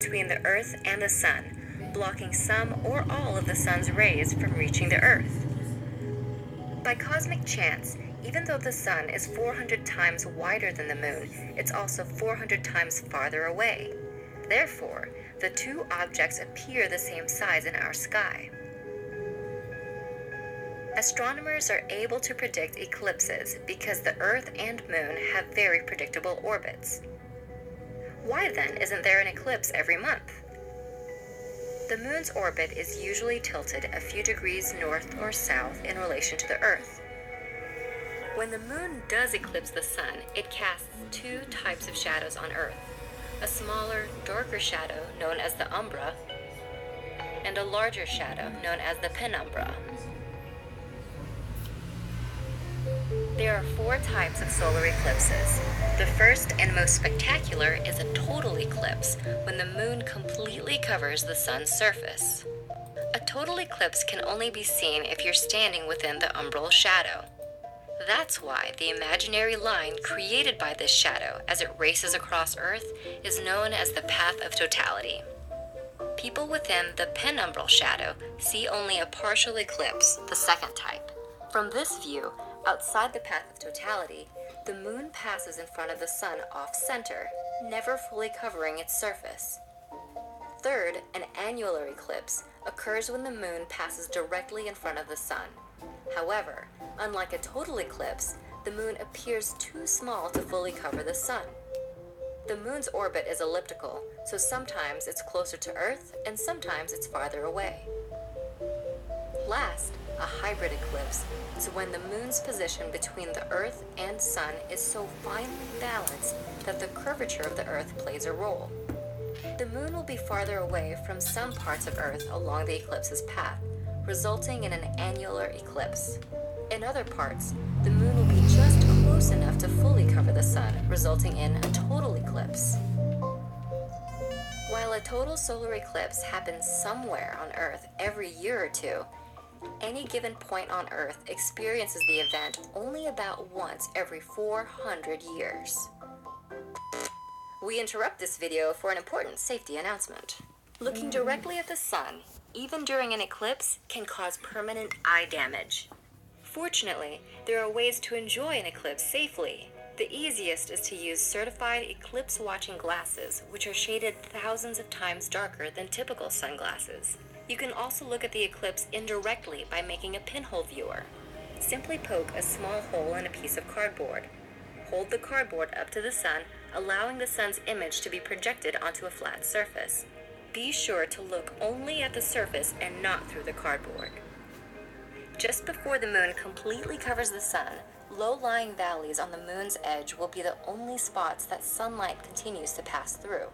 between the Earth and the Sun, blocking some or all of the Sun's rays from reaching the Earth. By cosmic chance, even though the Sun is 400 times wider than the Moon, it's also 400 times farther away. Therefore, the two objects appear the same size in our sky. Astronomers are able to predict eclipses because the Earth and Moon have very predictable orbits. Why then isn't there an eclipse every month? The Moon's orbit is usually tilted a few degrees north or south in relation to the Earth. When the Moon does eclipse the Sun, it casts two types of shadows on Earth: a smaller, darker shadow known as the umbra, and a larger shadow known as the penumbra. There are four types of solar eclipses. The first and most spectacular is a total eclipse, when the Moon completely covers the Sun's surface. A total eclipse can only be seen if you're standing within the umbral shadow. That's why the imaginary line created by this shadow as it races across Earth is known as the path of totality. People within the penumbral shadow see only a partial eclipse, the second type. From this view, outside the path of totality, the Moon passes in front of the Sun off-center, never fully covering its surface. Third, an annular eclipse occurs when the Moon passes directly in front of the Sun. However, unlike a total eclipse, the Moon appears too small to fully cover the Sun. The Moon's orbit is elliptical, so sometimes it's closer to Earth and sometimes it's farther away. Last, a hybrid eclipse is when the Moon's position between the Earth and Sun is so finely balanced that the curvature of the Earth plays a role. The Moon will be farther away from some parts of Earth along the eclipse's path, resulting in an annular eclipse. In other parts, the Moon will be just close enough to fully cover the Sun, resulting in a total eclipse. While a total solar eclipse happens somewhere on Earth every year or two, any given point on Earth experiences the event only about once every 400 years. We interrupt this video for an important safety announcement. Looking directly at the Sun, even during an eclipse, can cause permanent eye damage. Fortunately, there are ways to enjoy an eclipse safely. The easiest is to use certified eclipse-watching glasses, which are shaded thousands of times darker than typical sunglasses. You can also look at the eclipse indirectly by making a pinhole viewer. Simply poke a small hole in a piece of cardboard. Hold the cardboard up to the Sun, allowing the Sun's image to be projected onto a flat surface. Be sure to look only at the surface and not through the cardboard. Just before the Moon completely covers the Sun, low-lying valleys on the Moon's edge will be the only spots that sunlight continues to pass through.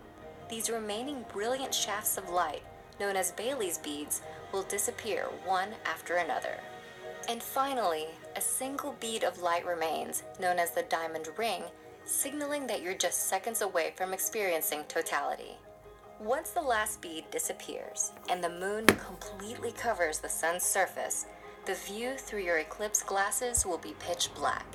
These remaining brilliant shafts of light, known as Bailey's beads, will disappear one after another. And finally, a single bead of light remains, known as the diamond ring, signaling that you're just seconds away from experiencing totality. Once the last bead disappears and the Moon completely covers the Sun's surface, the view through your eclipse glasses will be pitch black.